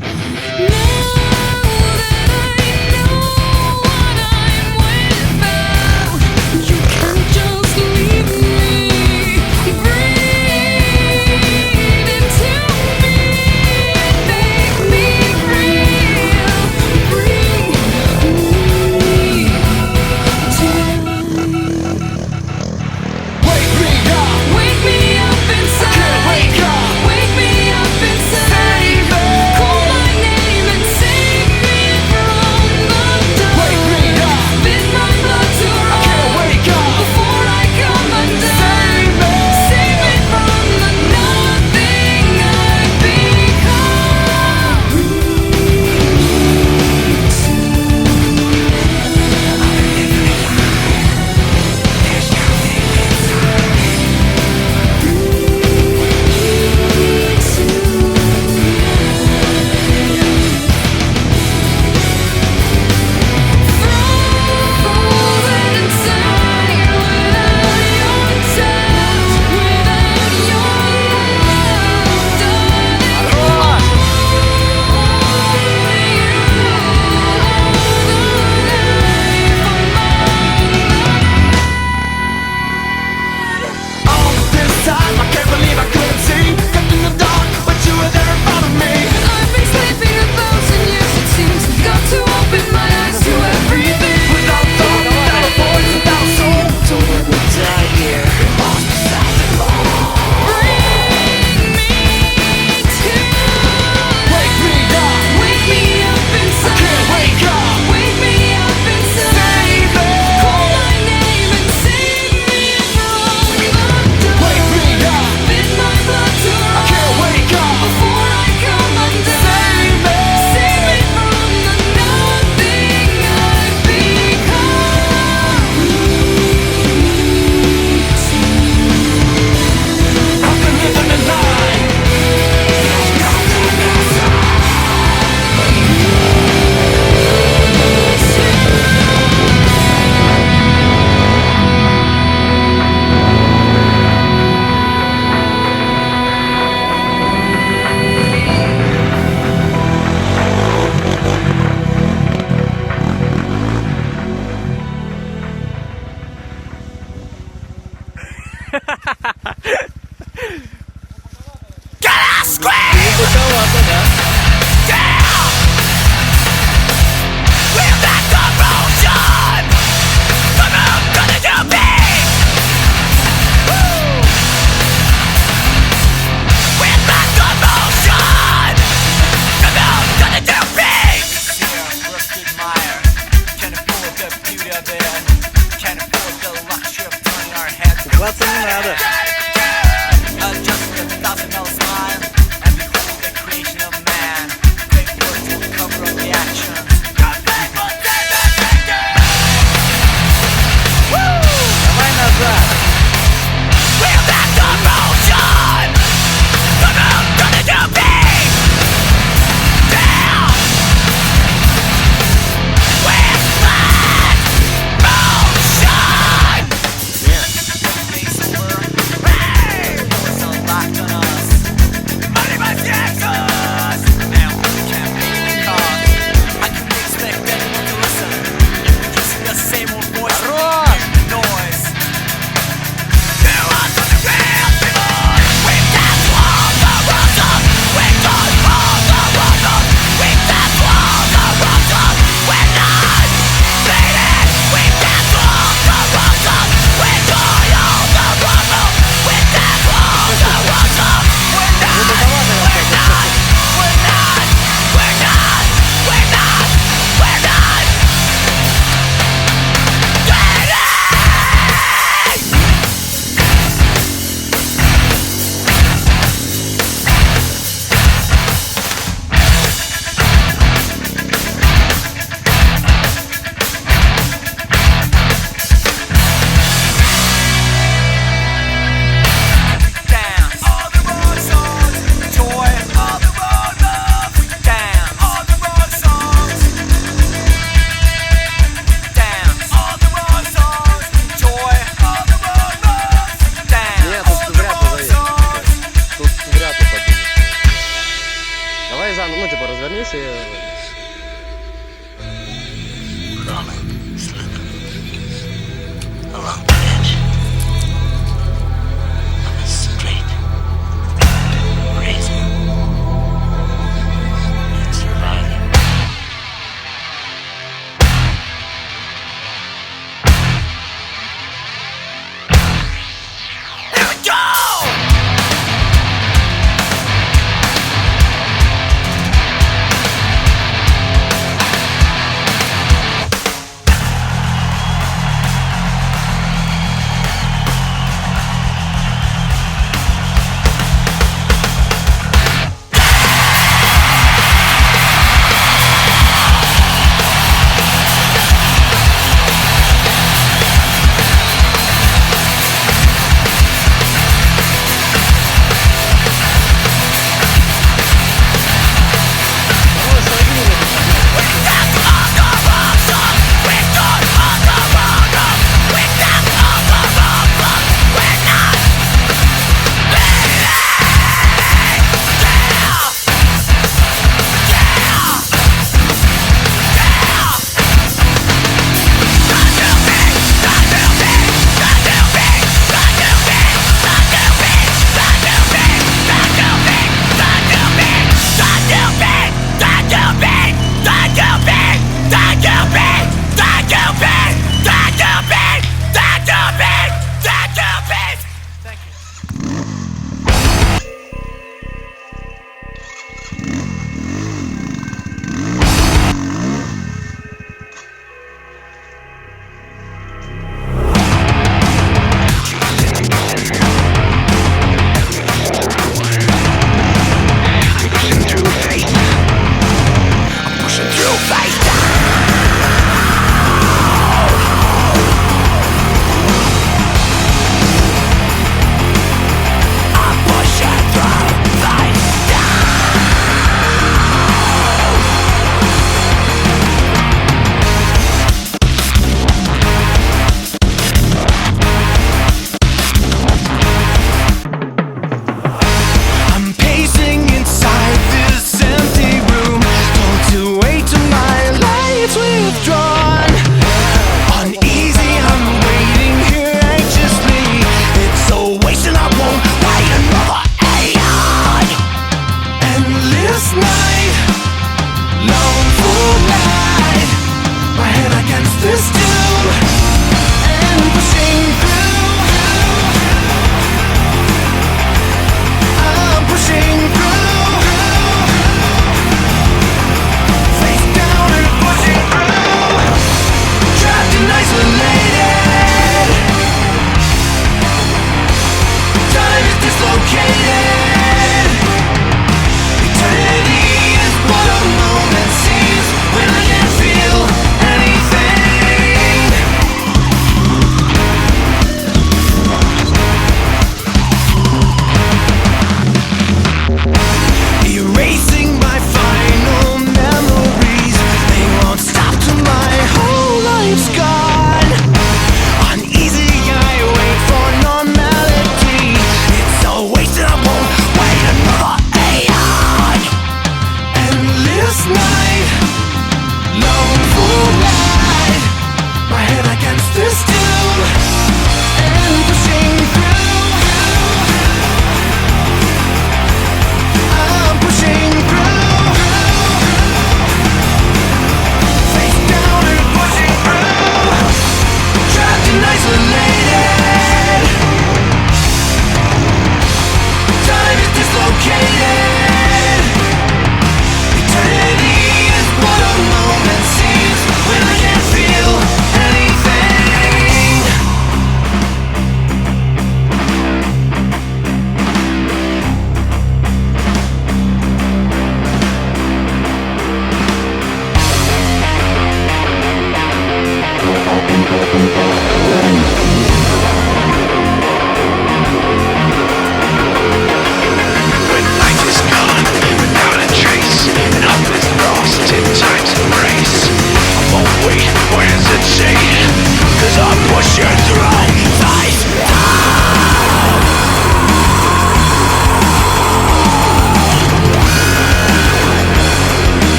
Wake me up inside. Call my name and say dernier, c'est. Crawling, slipping along the edge of a straight razor and surviving. Here we go!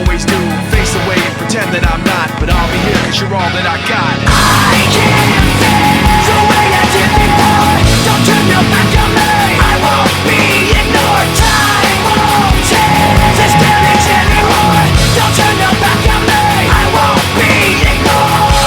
always do. Face away and pretend that I'm not, but I'll be here cause you're all that I got. I can't feel the way I did before. Don't turn your back on me, I won't be ignored. Time won't change this damage anymore. Don't turn your back on me, I won't be ignored.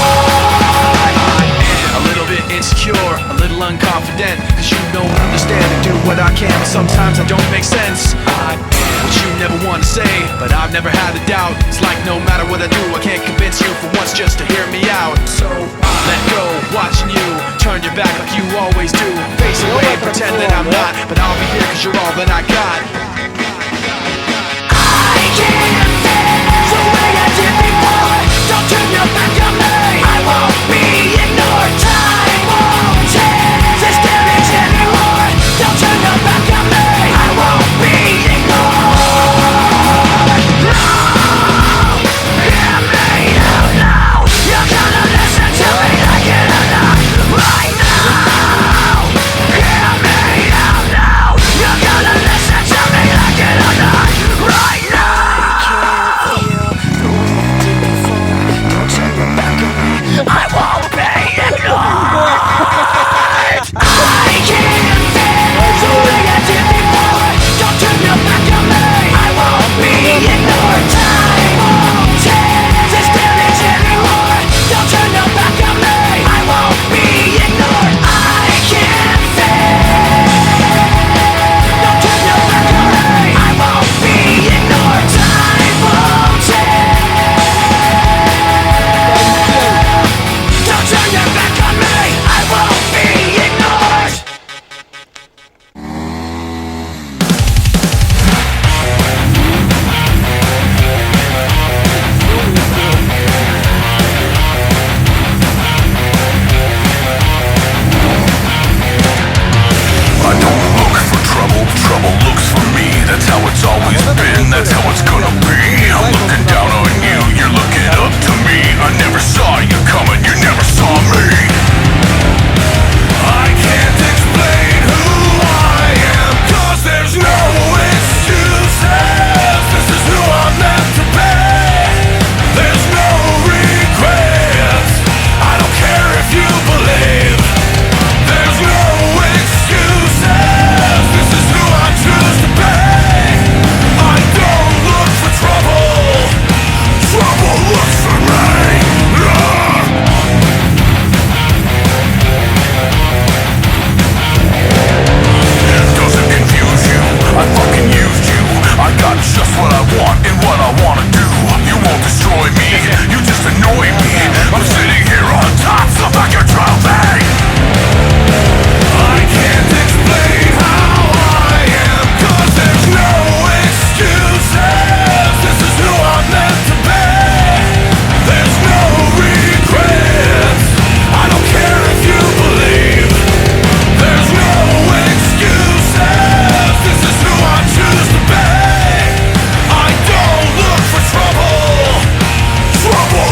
I'm a little bit insecure, a little unconfident, cause you don't understand and do what I can, but sometimes I don't make sense. I am what you never want to say, but I've never had a doubt. It's like no matter what I do, I can't convince you for once just to hear me out. So I let go, watching you turn your back like you always do. Face away, pretend that I'm not, but I'll be here cause you're all that I got. I can't feel the way I did before. Don't turn your back on me, I won't be ignored. Time won't change this damage anymore. Don't turn your back on me, I won't be ignored. No, hear me out now. You're gonna listen to me like it or not. Right now, hear me out now. You're gonna listen to me like it or not. Right now. I won't be ignored. I can't feel the way I did before. Don't turn your back on me, I won't be ignored. Time won't change this damage anymore. Don't turn your back on me, I won't be ignored. I can't feel. Don't turn your back on me, I won't be ignored. Time won't change. Don't turn your back on me, I won't be ignored. I don't look for trouble, trouble looks for me. That's how it's always been, that's how it's gonna be. I'm looking down on you, you're looking up to me. I never saw you coming, you never saw me. I can't explain who I am, cause there's no excuses. This is who I'm meant to be. There's no regrets, I don't care if you believe. There's no excuses, this is who I choose to be. I don't look for trouble, trouble looks for me. It doesn't confuse you, I fucking used you. I got just what I want and what I wanna do. You won't destroy me, you just annoy me. I'm sitting here on top, so fuck your trophy. I can't explain how I am, cause there's no excuses. This is who I'm meant to be. There's no regrets, I don't care if you believe. There's no excuses, this is who I choose to be. I don't look for trouble, trouble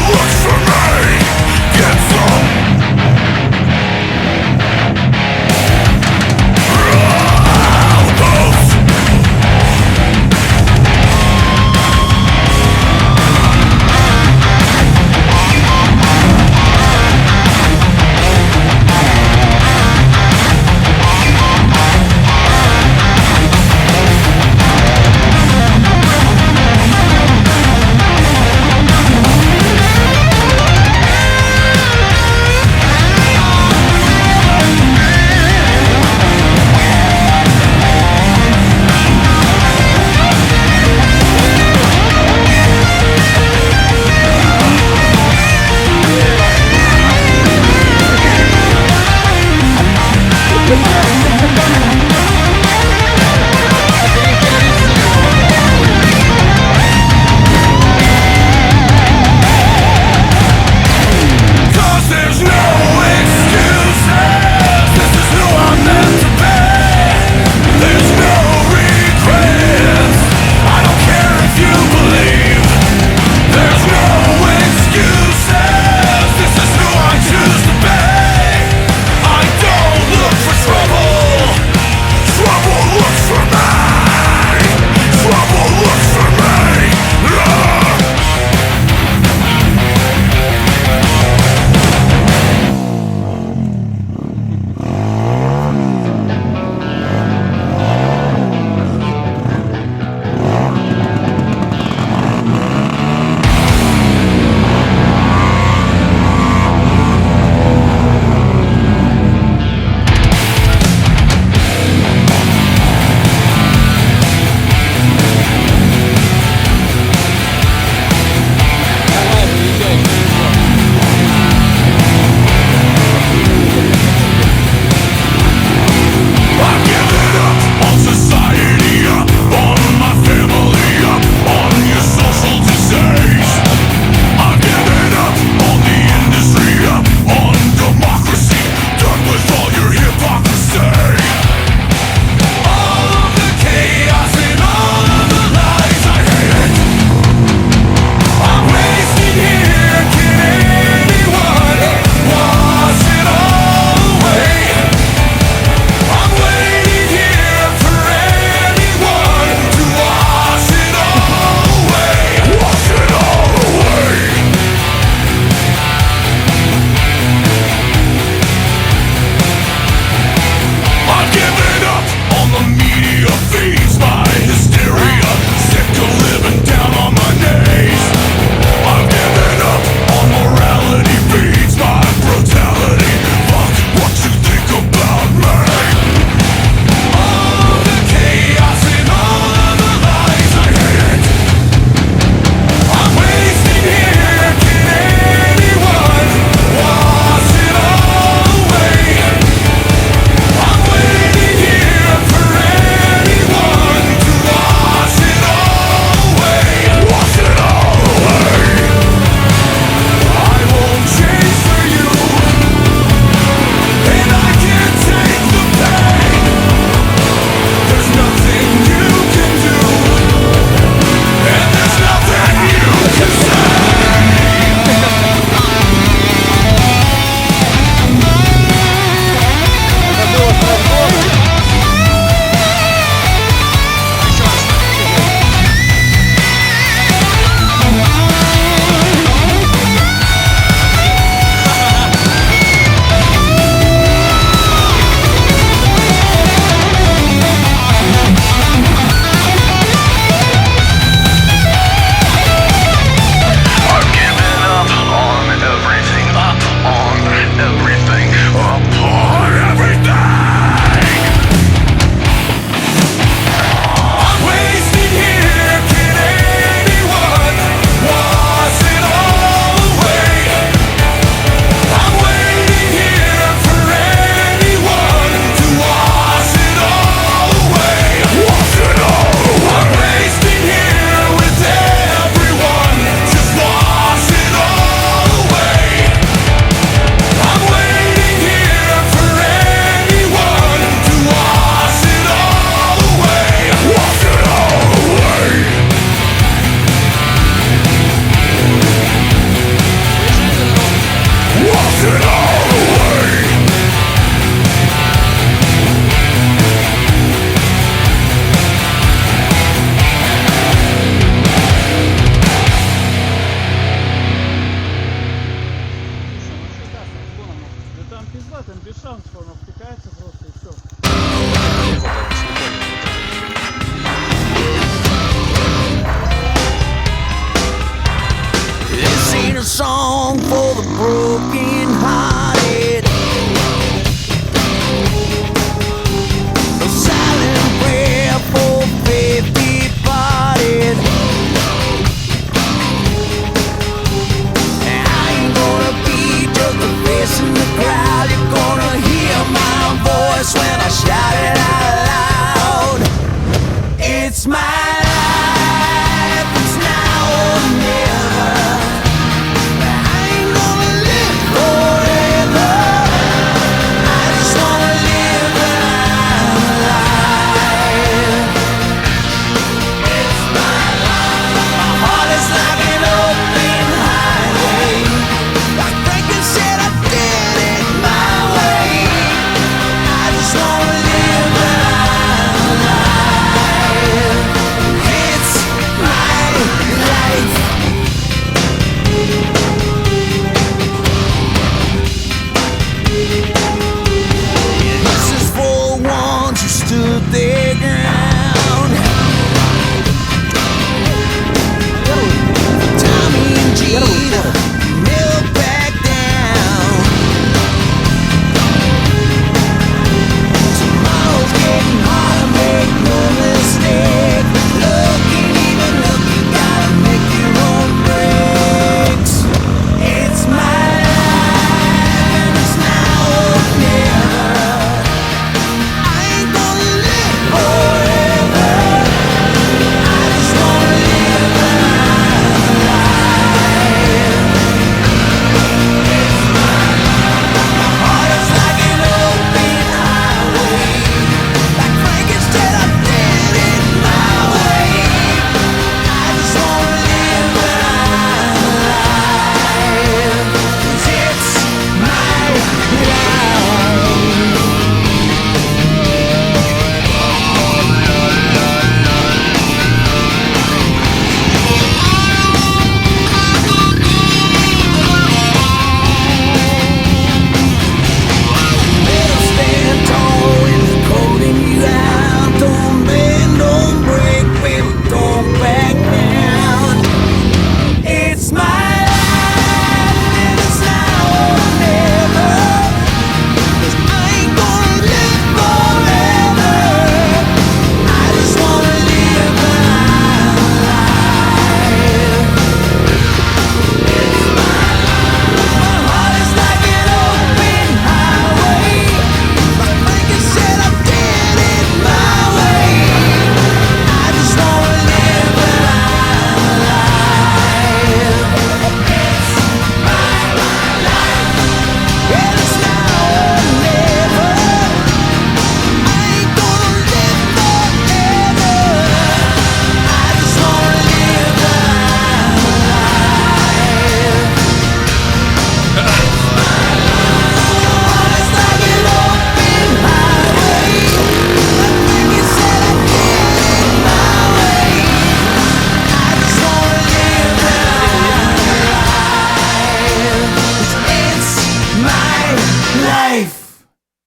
song for the broken heart.